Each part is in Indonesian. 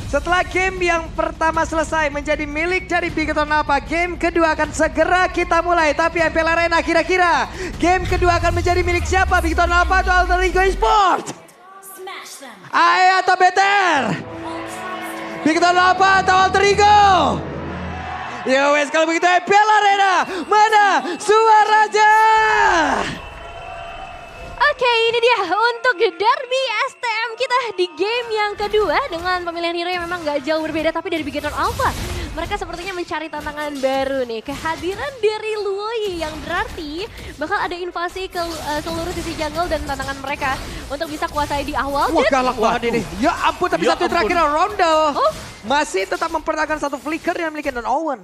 Setelah game yang pertama selesai menjadi milik dari Bigoton Alpha, game kedua akan segera kita mulai. Tapi MPL Arena kira-kira game kedua akan menjadi milik siapa? Bigoton Alpha atau Alter Ego Esports? AE atau BTR? Bigoton Alpha atau Alter Ego? Ya wes kalau begitu MPL Arena, mana suaranya? Oke, ini dia untuk derby STM kita di game yang kedua dengan pemilihan hero yang memang gak jauh berbeda tapi dari Bigoton Alpha. Mereka sepertinya mencari tantangan baru nih, kehadiran dari Luoyi yang berarti bakal ada invasi ke seluruh sisi jungle dan tantangan mereka untuk bisa kuasai di awal. Wah galak banget ini. Ya ampun tapi Ya satu ampun. terakhir Rondo. Oh. Masih tetap mempertahankan satu flicker yang dimiliki Non Owen.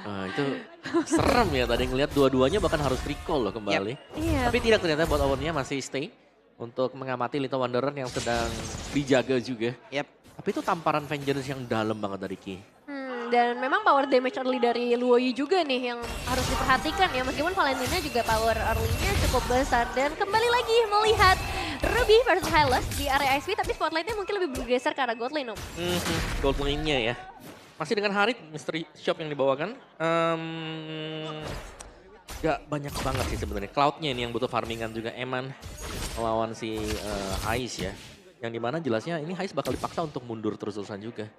Nah, itu serem ya tadi ngeliat dua-duanya bahkan harus recall loh kembali. Iya. Tapi tidak ternyata buat Owennya masih stay untuk mengamati Little Wanderer yang sedang dijaga juga. Yep. Tapi itu tamparan vengeance yang dalam banget dari Ki. Dan memang power damage early dari Luoyi juga nih yang harus diperhatikan ya. Meskipun Valentina juga power early-nya cukup besar. Dan kembali lagi melihat Ruby versus Hylos di area XP. Tapi spotlight-nya mungkin lebih bergeser ke arah God Lane, Om. Gold lane-nya ya. Masih dengan Harit, Mystery Shop yang dibawakan. Gak banyak banget sih sebenarnya. Cloud-nya ini yang butuh farmingan juga. Eman melawan si Hais ya. Yang dimana jelasnya ini Hais bakal dipaksa untuk mundur terus-terusan juga.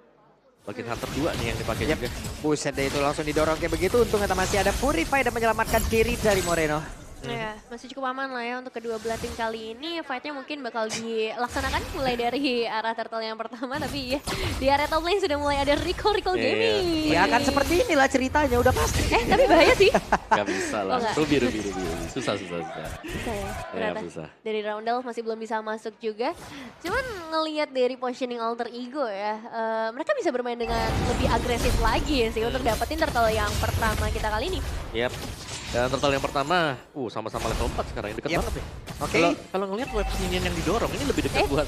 Bagian Hunter 2 nih yang dipakai juga. Buset deh itu langsung didorong kayak begitu. Untung kita masih ada Purify dan menyelamatkan diri dari Moreno. Ya, masih cukup aman lah ya untuk kedua belah tim kali ini. Fight-nya mungkin bakal dilaksanakan mulai dari arah turtle yang pertama. Tapi ya, di area top lane sudah mulai ada recall gaming. Ya kan seperti inilah ceritanya udah pasti. Tapi bahaya sih. Gak bisa lah. Oh, nggak? Ruby. Susah. Bisa ya, Iya, ternyata. susah. Dari Roundel masih belum bisa masuk juga. Cuman ngelihat dari positioning Alter Ego ya, mereka bisa bermain dengan lebih agresif lagi sih untuk dapetin turtle yang pertama kita kali ini. Yap. Dan turtle yang pertama, sama-sama level 4 sekarang, yang dekat Yep. banget nih. Oke. Kalau ngelihat web minion yang didorong, ini lebih dekat buat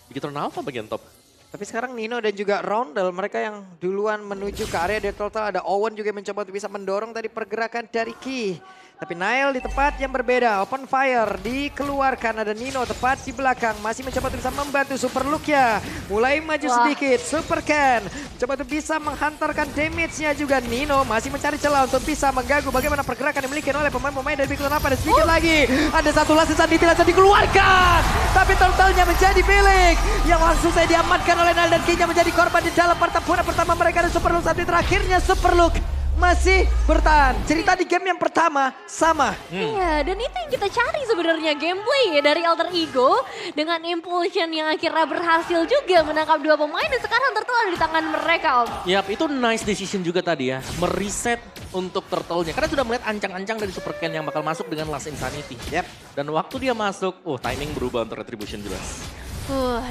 Bigoton Alpha bagian top. Tapi sekarang Nino dan juga Roundel mereka yang duluan menuju ke area dari total. Ada Owen juga yang mencoba untuk bisa mendorong tadi pergerakan dari Ki. Tapi Nail di tempat yang berbeda, open fire dikeluarkan, ada Nino tepat di belakang. Masih mencoba untuk bisa membantu Super Lukia. Mulai maju sedikit, Super Ken. Coba untuk bisa menghantarkan damage-nya juga. Nino masih mencari celah untuk bisa mengganggu bagaimana pergerakan yang dimiliki oleh pemain-pemain dari Bigoton Alpha. Dan sedikit lagi, ada satu last Sanditi langsung dikeluarkan. Tapi turtle-nya menjadi milik. Yang langsung saya diamankan oleh Nail dan Ki-nya menjadi korban di dalam pertempuran pertama mereka. Dan Super Luke saat terakhirnya Super Luke masih bertahan. Cerita di game yang pertama sama. Iya, dan itu yang kita cari sebenarnya gameplay ya dari Alter Ego dengan Impulsion yang akhirnya berhasil juga menangkap dua pemain dan sekarang turtle ada di tangan mereka, Om. Yap, itu nice decision juga tadi ya. Mereset untuk turtle-nya. Karena sudah melihat ancang-ancang dari Super Ken yang bakal masuk dengan Last Insanity. Yap. Dan waktu dia masuk, timing berubah untuk Retribution jelas.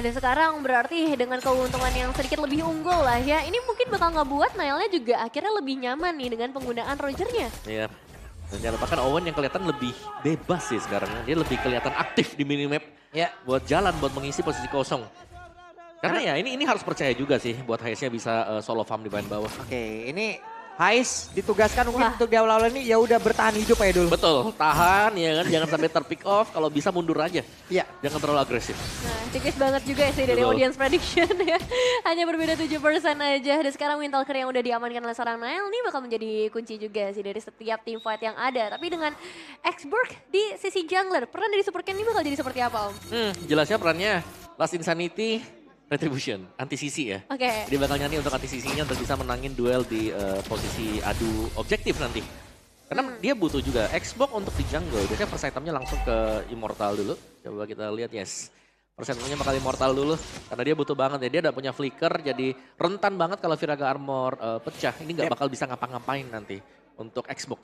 Dan sekarang berarti dengan keuntungan yang sedikit lebih unggul lah ya. Ini mungkin bakal ngebuat Nailnya juga akhirnya lebih nyaman nih dengan penggunaan Rogernya. Yap. Dan jangan lupakan Owen yang kelihatan lebih bebas sih sekarang. Dia lebih kelihatan aktif di minimap. Ya. Buat jalan, buat mengisi posisi kosong. Karena ya ini harus percaya juga sih buat Haisnya bisa solo farm di bagian bawah. Oke, ini Hais ditugaskan mungkin untuk di awal-awal ini ya udah bertahan hidup aja dulu. Betul, tahan ya kan, jangan sampai terpick off, kalau bisa mundur aja. Iya. Jangan terlalu agresif. Nah, tipis banget juga sih dari Betul. audience prediction ya. Hanya berbeda 7% aja. Dan sekarang Wintalker yang udah diamankan oleh seorang Nail ini bakal menjadi kunci juga sih dari setiap team fight yang ada. Tapi dengan X-Burg di sisi jungler, peran dari Super Ken ini bakal jadi seperti apa, Om? Jelasnya perannya Last Insanity, Retribution, anti-sisi ya. Oke. Dia bakal nyanyi untuk anti-sisinya untuk bisa menangin duel di posisi adu objektif nanti. Karena dia butuh juga Xbox untuk di jungle. Biasanya first itemnya langsung ke Immortal dulu. Coba kita lihat, yes. First itemnya bakal Immortal dulu. Karena dia butuh banget ya. Dia udah punya flicker jadi rentan banget kalau Viraga Armor pecah. Ini nggak bakal bisa ngapa-ngapain nanti untuk Xbox.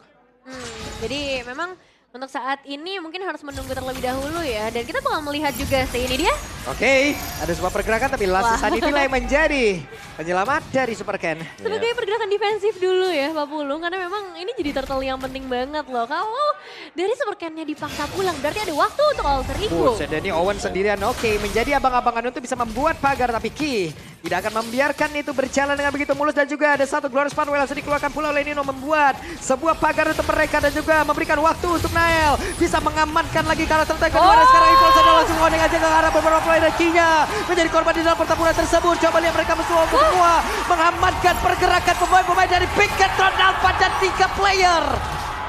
Jadi memang untuk saat ini mungkin harus menunggu terlebih dahulu ya. Dan kita bakal melihat juga sih ini dia. Oke, ada sebuah pergerakan tapi Last Insanity lah yang menjadi penyelamat dari Super Ken. Sebagai pergerakan defensif dulu ya Pak Pulung. Karena memang ini jadi turtle yang penting banget loh. Kalau dari Super Ken-nya dipaksa pulang berarti ada waktu untuk Alter Ego. Buset, dan ini Owen sendirian. Oke, menjadi abang-abangan untuk bisa membuat pagar. Tapi Ki Tidak akan membiarkan itu berjalan dengan begitu mulus dan juga ada satu Glorious Funwheel yang dikeluarkan pula oleh Nino membuat sebuah pagar untuk mereka dan juga memberikan waktu untuk Nael bisa mengamankan lagi karakter kedua dan sekarang Impulse adalah langsung warning aja ke arah beberapa player dan Kinya menjadi korban di dalam pertempuran tersebut. Coba lihat mereka semua mengamankan pergerakan pemain-pemain dari Bigetron Alpha dan 3 player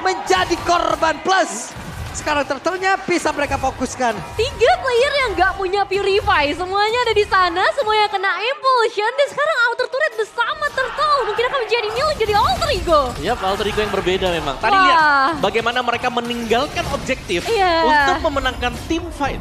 menjadi korban plus. Sekarang turtle-nya bisa mereka fokuskan. 3 player yang nggak punya Purify, semuanya ada di sana, semuanya kena Impulsion. Dan sekarang Outer Turret bersama Turtle mungkin akan menjadi milik jadi Alter Ego. Yap, Alter Ego yang berbeda memang. Tadi Wah. lihat bagaimana mereka meninggalkan objektif untuk memenangkan team fight.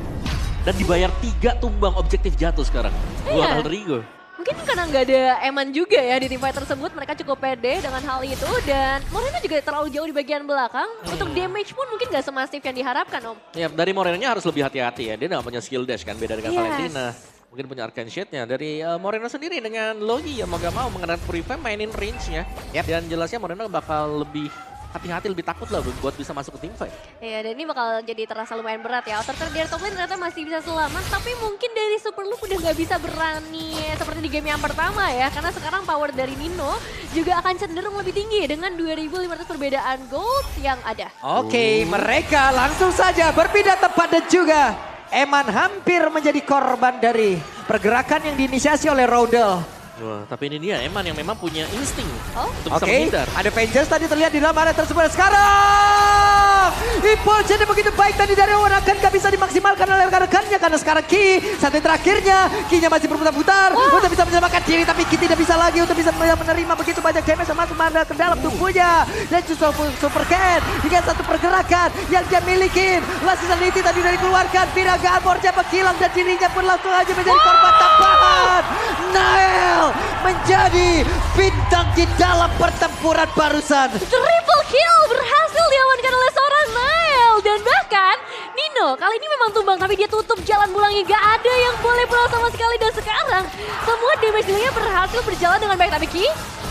Dan dibayar 3 tumbang objektif jatuh sekarang. Buat Alter Ego. Mungkin karena nggak ada Eman juga ya di tim fight tersebut, mereka cukup pede dengan hal itu. Dan Moreno juga terlalu jauh di bagian belakang. Untuk damage pun mungkin nggak semasif yang diharapkan, Om. Ya, dari Moreno-nya harus lebih hati-hati ya. Dia nggak punya skill dash kan, beda dengan Valentina. Mungkin punya Arcane Shade-nya. Dari Moreno sendiri dengan Logi yang mau gak mau mengenai Purify mainin range-nya. Dan jelasnya Moreno bakal lebih hati-hati, lebih takut lah buat bisa masuk ke team fight. Iya, dan ini bakal jadi terasa lumayan berat ya. Outer Turret dari top lane ternyata masih bisa selamat, tapi mungkin dari Super Loop udah nggak bisa berani seperti di game yang pertama ya. Karena sekarang power dari Nino juga akan cenderung lebih tinggi dengan 2.500 perbedaan gold yang ada. Oke, mereka langsung saja berpindah tempat dan juga Eman hampir menjadi korban dari pergerakan yang diinisiasi oleh Rodel. Wah, tapi ini dia Eman yang memang punya insting untuk bisa Oke, menghindar. ada Avengers tadi terlihat di dalam area tersebut. Sekarang Impulse begitu baik tadi dari Owen akan gak bisa dimaksimalkan oleh rekan-rekannya karena sekarang Ki satu terakhirnya Ki-nya masih berputar-putar untuk bisa menyelamatkan diri tapi Ki tidak bisa lagi untuk bisa menerima begitu banyak damage yang masuk ke dalam tubuhnya dan justru Super Cat dengan satu pergerakan yang dia milikin. Last Season tadi dari keluarkan Viraga Armornya menghilang dan dirinya pun langsung aja menjadi korban tambahan. Nael menjadi bintang di dalam pertempuran barusan. Triple kill berhasil diamankan oleh seorang Nael. Dan bahkan Nino kali ini memang tumbang tapi dia tutup jalan pulangnya. Gak ada yang boleh pulang sama sekali. Dan sekarang semua damage dealingnya berhasil berjalan dengan baik. Tapi Ki?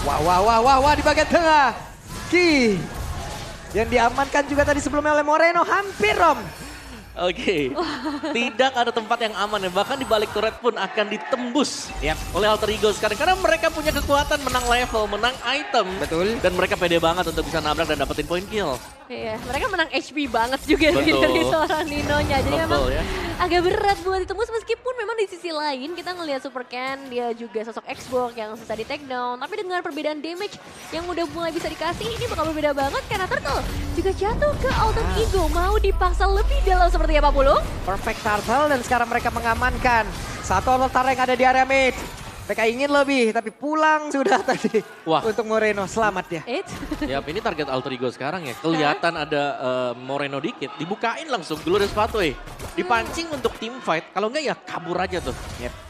Wah di bagian tengah. Ki yang diamankan juga tadi sebelumnya oleh Moreno hampir Rom. Oke, tidak ada tempat yang aman ya. Bahkan di balik turret pun akan ditembus oleh Alter Ego sekarang. Karena mereka punya kekuatan menang level, menang item. Betul. Dan mereka pede banget untuk bisa nabrak dan dapetin point kill. Iya, mereka menang HP banget juga nih Betul. dari seorang Ninonya. Jadi Betul, memang ya. agak berat buat ditembus meskipun memang di sisi lain kita ngelihat Super Ken, dia juga sosok Xbox yang susah di take down. Tapi dengan perbedaan damage yang udah mulai bisa dikasih, ini bakal berbeda banget karena Turtle juga jatuh ke Alter Ego. Mau dipaksa lebih dalam seperti apa Pulung? Perfect Turtle dan sekarang mereka mengamankan satu Altar yang ada di area mid. mereka ingin lebih tapi pulang sudah tadi. Wah. Untuk Moreno, selamat ya. Yap, ini target Alter Ego sekarang ya. Kelihatan ada Moreno dikit, dibukain langsung Glorious Pathway. Dipancing untuk team fight, kalau enggak ya kabur aja tuh.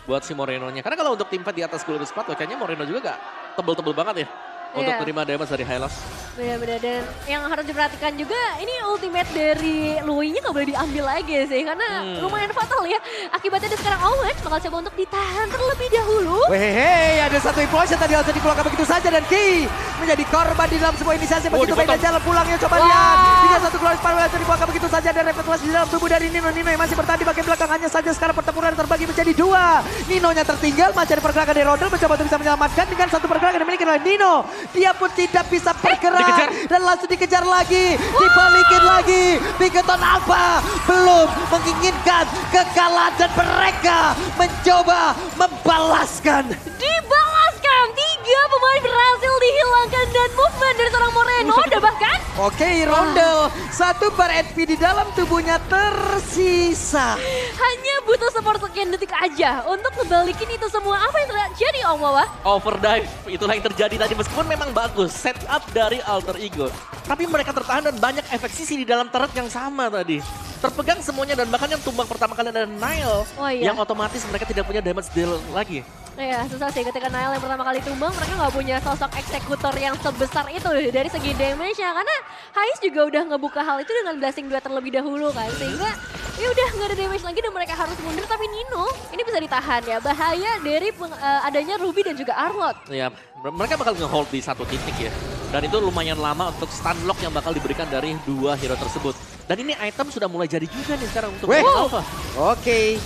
Buat si Morenonya. Karena kalau untuk team fight di atas Glorious Pathway, kayaknya Moreno juga gak tebel-tebel banget ya. Untuk terima damage dari Hylos. Benar-benar, dan yang harus diperhatikan juga ini ultimate dari Lui-nya gak boleh diambil lagi sih. Karena lumayan fatal ya. Akibatnya dia sekarang Owen bakal coba untuk ditahan terlebih dahulu. Wehehe, ada satu implosion tadi langsung dikeluarkan begitu saja. Dan Ki menjadi korban di dalam sebuah inisiasi. Begitu baik dan jalan pulangnya, coba lihat. Hingga satu Glorious Pathway langsung dikeluarkan begitu saja. Dan refleksi di dalam tubuh dari Nino. Nino yang masih bertahan di bagian belakang. Hanya saja sekarang pertempuran terbagi menjadi dua. Nino-nya tertinggal, masih ada pergerakan dari Rodel. Mencoba untuk bisa menyelamatkan dengan satu pergerakan yang dimiliki oleh Nino. Dia pun tidak bisa bergerak dan langsung dikejar lagi, dibalikin lagi. Bigetron Alpha belum menginginkan kekalahan dan mereka mencoba membalaskan. Dibalaskan, 3 pemain berhasil dihilangkan dan movement dari seorang Moreno ada bahkan. Oke, Rodel, satu bar HP di dalam tubuhnya tersisa. Hanya butuh support sekian detik aja untuk ngebalikin itu semua. Apa yang terjadi Om Wawa? Overdrive, itulah yang terjadi tadi meskipun memang bagus setup dari Alter Ego. Tapi mereka tertahan dan banyak efek sisi di dalam turret yang sama tadi. Terpegang semuanya dan bahkan yang tumbang pertama kali ada Nile. Yang otomatis mereka tidak punya damage deal lagi. Iya, susah sih ketika Nile yang pertama kali tumbang, mereka nggak punya sosok eksekutor yang sebesar itu dari segi damage-nya. Karena Hais juga udah ngebuka hal itu dengan blasting 2 terlebih dahulu kan. Sehingga ya udah nggak ada damage lagi dan mereka harus mundur. Tapi Nino ini bisa ditahan ya. Bahaya dari adanya Ruby dan juga Arlott. Ya, mereka bakal nge-hold di satu titik ya. Dan itu lumayan lama untuk stun lock yang bakal diberikan dari 2 hero tersebut. Dan ini item sudah mulai jadi juga nih sekarang untuk Alpha. Oke.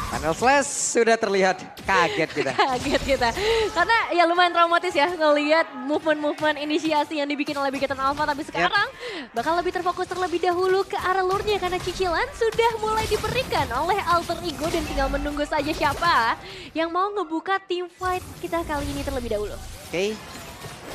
Final Slash sudah terlihat. Kaget kita. Kaget kita. Karena ya lumayan traumatis ya ngelihat movement-movement inisiasi yang dibikin oleh Bigeton Alpha. Tapi sekarang bakal lebih terfokus terlebih dahulu ke arah lure-nya. Karena cicilan sudah mulai diberikan oleh Alter Ego. Dan tinggal menunggu saja siapa yang mau ngebuka team fight kita kali ini terlebih dahulu. Oke.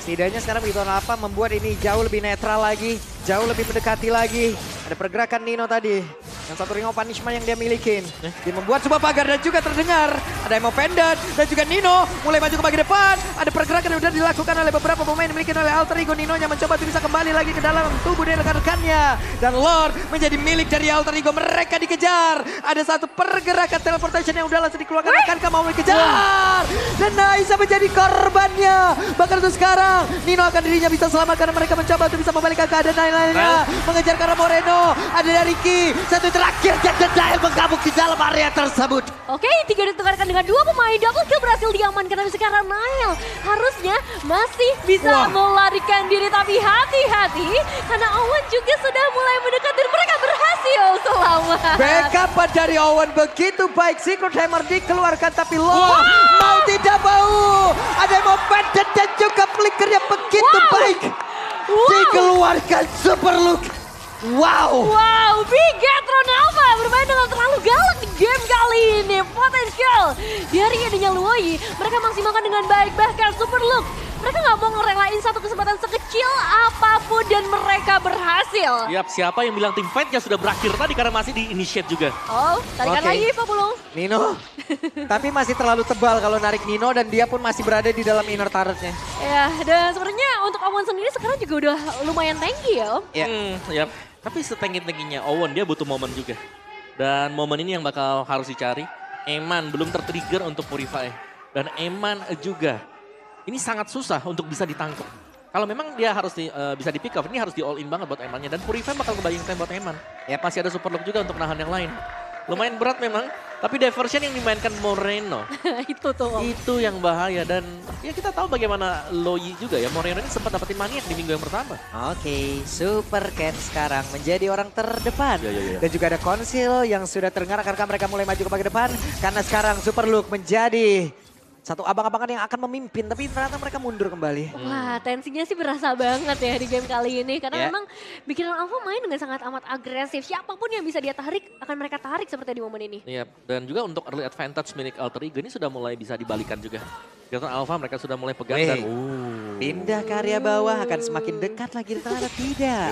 Setidaknya sekarang Bigeton Alpha membuat ini jauh lebih netral lagi. Jauh lebih mendekati lagi. Ada pergerakan Nino tadi. Yang satu ring of punishment yang dia milikin. Dia membuat sebuah pagar dan juga terdengar. Ada Emo Pendant dan juga Nino mulai maju ke bagian depan. Ada pergerakan yang sudah dilakukan oleh beberapa pemain yang dimiliki oleh Alter Ego. Nino yang mencoba untuk bisa kembali lagi ke dalam tubuh dari rekan-rekannya. Dan Lord menjadi milik dari Alter Ego. Mereka dikejar. Ada satu pergerakan teleportation yang udah langsung dikeluarkan. Akankah mau dikejar? Dan Naisa menjadi korbannya. Bahkan untuk sekarang Nino akan dirinya bisa selamat karena mereka mencoba untuk bisa membalikkan keadaan lain-lainnya. Mengejar ke arah Moreno. Ada dari Ki. Satu terakhir Jack the Dial menggabung di dalam area tersebut. Oke, 3 ditukarkan dengan 2 pemain. Double kill berhasil diamankan. Tapi sekarang Nail harusnya masih bisa melarikan diri. Tapi hati-hati karena Owen juga sudah mulai mendekat dan mereka berhasil selamat. Backup dari Owen begitu baik. Secret Hammer dikeluarkan tapi Lord mau tidak mau. Ada yang mau Pendant dan juga flicker yang begitu baik. Dikeluarkan Super Look. Wow. Wow, Bigetron Alpha bermain dengan terlalu galak di game kali ini. Potensial dari adanya Luoyi, mereka maksimalkan dengan baik. Bahkan Super Look, mereka nggak mau ngerelain satu kesempatan sekecil apapun dan mereka berhasil. Yap, siapa yang bilang tim fight-nya sudah berakhir tadi karena masih di initiate juga. Oh, tarikan lagi Populung. Nino, tapi masih terlalu tebal kalau narik Nino dan dia pun masih berada di dalam inner turret-nya. Ya, dan sebenarnya untuk Owen sendiri sekarang juga udah lumayan tanky ya Om. Yap. Tapi setenggi-tengginya Owen dia butuh momen juga. Dan momen ini yang bakal harus dicari. Eman belum tertrigger untuk Purify. Dan Eman juga. Ini sangat susah untuk bisa ditangkap. Kalau memang dia harus bisa di pick up, ini harus di all in banget buat Emannya. Dan Purify bakal kebayang time buat Eman. Ya masih ada Super Look juga untuk nahan yang lain. Lumayan berat memang, tapi diversion yang dimainkan Moreno. Itu tuh Om. Itu yang bahaya dan ya kita tahu bagaimana Loyi juga ya. Moreno ini sempat dapetin maniak di minggu yang pertama. Oke, Super Cat sekarang menjadi orang terdepan. Ya. Dan juga ada Konsil yang sudah terdengar karena mereka mulai maju ke bagian depan. Karena sekarang Super Look menjadi satu abang-abangan yang akan memimpin, tapi ternyata mereka mundur kembali. Wah, tensinya sih berasa banget ya di game kali ini. Karena memang Bigeton Alpha main dengan sangat amat agresif. Siapapun yang bisa dia tarik, akan mereka tarik seperti di momen ini. Iya, dan juga untuk early advantage milik Alter Ego ini sudah mulai bisa dibalikan juga. Bigeton Alpha mereka sudah mulai pegang dan pindah ke area bawah akan semakin dekat lagi ternyata tidak.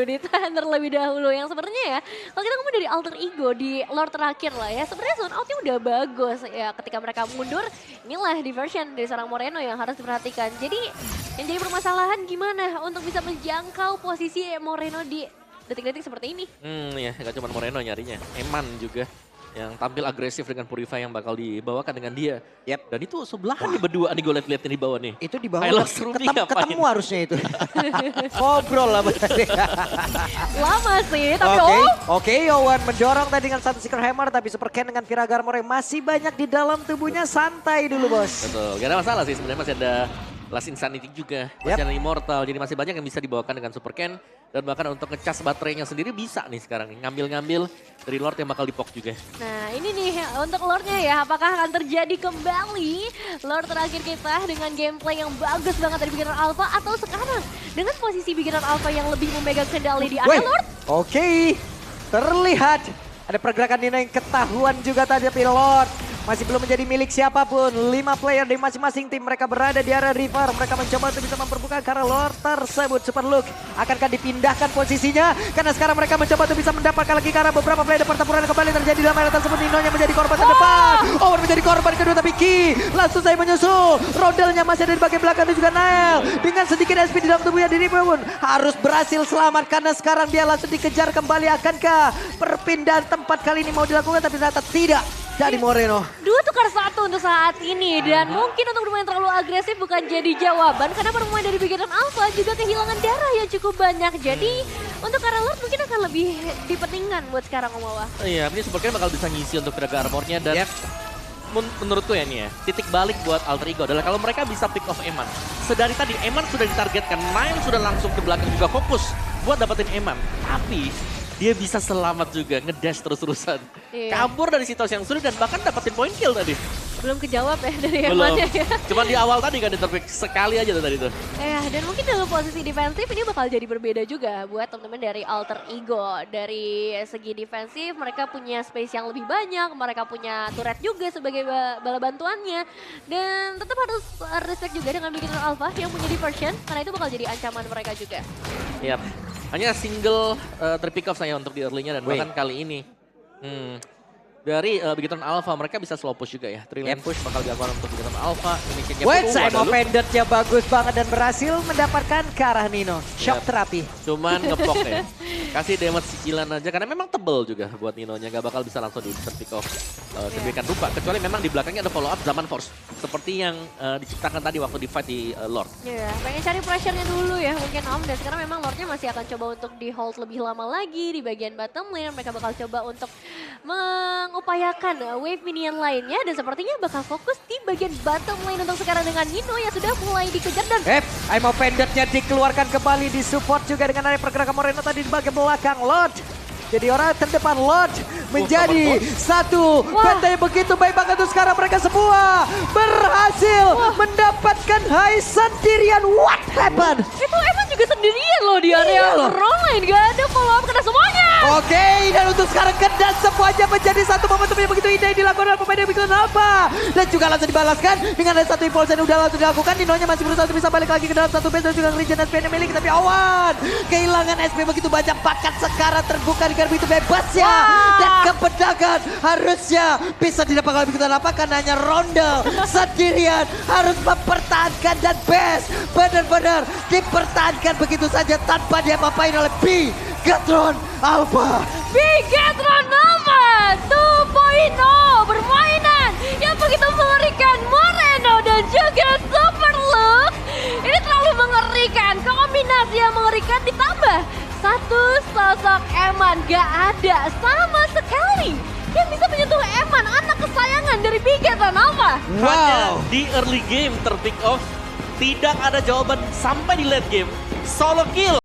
Ditahan terlebih dahulu yang sebenarnya ya. Kalau kita ngomong dari Alter Ego di lore terakhir lah ya. Sebenarnya zone outnya udah bagus ya. Ketika mereka mundur, inilah diversion dari seorang Moreno yang harus diperhatikan. Jadi yang jadi permasalahan gimana untuk bisa menjangkau posisi Moreno di detik-detik seperti ini. Ya gak cuma Moreno nyarinya, Eman juga. Yang tampil agresif dengan Purify yang bakal dibawakan dengan dia. Dan itu sebelahan nih berdua nih gue liat-liat di bawah nih. Itu di bawah ketemu harusnya itu. Ngobrol lah berarti. Lama sih, tapi Oke, Owen mendorong tadi dengan satu Secret Hammer. Tapi Super Ken dengan Vira Garmor yang masih banyak di dalam tubuhnya. Santai dulu bos. Betul, gak ada masalah sih sebenarnya masih ada Last Insanity juga. Masih ada Immortal, jadi masih banyak yang bisa dibawakan dengan Super Ken. Dan bahkan untuk ngecas baterainya sendiri bisa nih sekarang. Ngambil-ngambil dari Lord yang bakal dipok juga. Nah ini nih untuk Lordnya ya. Apakah akan terjadi kembali Lord terakhir kita dengan gameplay yang bagus banget dari Bigeton Alpha. Atau sekarang dengan posisi Bigeton Alpha yang lebih memegang kendali di area Lord. Oke, terlihat ada pergerakan Nino yang ketahuan juga tadi. Tapi Lord masih belum menjadi milik siapapun. 5 player dari masing-masing tim mereka berada di area river. Mereka mencoba untuk bisa memperbuka karena Lord tersebut. Super Look akankah dipindahkan posisinya? Karena sekarang mereka mencoba untuk bisa mendapatkan lagi karena beberapa player pertempuran kembali terjadi dalam area tersebut. Nino yang menjadi korban terdepan. Owen menjadi korban kedua tapi Ki langsung saya menyusul. Rodelnya masih ada di bagian belakang dan juga Nail. Dengan sedikit SP di dalam tubuhnya diri pun harus berhasil selamat karena sekarang dia langsung dikejar kembali. Akankah perpindahan tempat kali ini mau dilakukan tapi ternyata tidak. Dari Moreno. 2 tukar 1 untuk saat ini. Dan mungkin untuk bermain terlalu agresif bukan jadi jawaban. Karena pemain dari Bigeton Alpha juga kehilangan darah yang cukup banyak. Jadi untuk arah Lord mungkin akan lebih dipentingkan buat sekarang Om Awa. Iya, ini sepertinya bakal bisa ngisi untuk Vira Armornya. Dan menurutku ya nih ya, titik balik buat Alter Ego adalah kalau mereka bisa pick off Eman. Sedari tadi Eman sudah ditargetkan, Nail sudah langsung ke belakang juga fokus buat dapetin Eman. Tapi dia bisa selamat juga, ngedash terus-terusan. Iya. Kabur dari situasi yang sulit dan bahkan dapetin point kill tadi. Belum kejawab ya dari Belum. Emannya ya. Cuman di awal tadi kan diterpik sekali aja tuh tadi tuh. Dan mungkin dalam posisi defensif ini bakal jadi berbeda juga buat teman-teman dari Alter Ego. Dari segi defensif mereka punya space yang lebih banyak, mereka punya turret juga sebagai bala bantuannya. Dan tetap harus respect juga dengan Beginner Alpha yang punya diversion, karena itu bakal jadi ancaman mereka juga. Yap. Hanya single terpick off saya untuk di early-nya dan bahkan kali ini. Dari Beginner Alpha mereka bisa slow push juga ya. Trillion push bakal dilakukan untuk Beginner Alpha. Initiate-nya Wait, pun saya mau dulu. pendetnya bagus banget dan berhasil mendapatkan ke arah Nino. Shock Yap. terapi. Cuman ngepok ya. Kasih damage cicilan aja karena memang tebel juga buat Ninonya. Gak bakal bisa langsung di pick off sedemikian rupa. Kecuali memang di belakangnya ada follow up Zaman Force. Seperti yang diciptakan tadi waktu di fight di Lord. Iya, pengen cari pressure-nya dulu ya mungkin Om. Dan sekarang memang Lordnya masih akan coba untuk di hold lebih lama lagi di bagian bottom lane. Mereka bakal coba untuk mengupayakan wave minion lainnya. Dan sepertinya bakal fokus di bagian bottom lane untuk sekarang dengan Nino yang sudah mulai dikejar. Dan Aimo pendetnya dikeluarkan kembali di support juga dengan ada pergerakan Moreno tadi di bagian belakang Lord. Jadi orang terdepan Lord menjadi satu. Benteng begitu baik banget tuh sekarang mereka semua berhasil mendapatkan high sendirian. What happened? itu Eman juga sendirian loh di area front line. Gak ada follow up kena semuanya. Oke, dan untuk sekarang kedas semuanya menjadi satu momentum yang begitu indah yang dilakukan oleh pemain yang begitu Alpha. Dan juga langsung dibalaskan dengan ada satu impulse yang udah langsung dilakukan. Ninonya masih berusaha untuk bisa balik lagi ke dalam satu base dan juga nge-regen SP yang milik. Tapi Awan kehilangan SP begitu banyak, bakat sekarang terbuka di garbi itu bebas ya. Dan kepedagan harusnya bisa didapatkan begitu Alpha karena hanya Ronde sendirian harus mempertahankan dan base benar-benar dipertahankan begitu saja tanpa diapa-apain oleh Bigetron Alpha. Bigetron Alpha 2.0 permainan yang begitu mengerikan. Moreno dan juga Superlook. Ini terlalu mengerikan. Kombinasi yang mengerikan ditambah satu sosok Eman gak ada sama sekali yang bisa menyentuh Eman, anak kesayangan dari Bigetron Alpha. Hanya di early game terpick off. Tidak ada jawaban sampai di late game. Solo kill.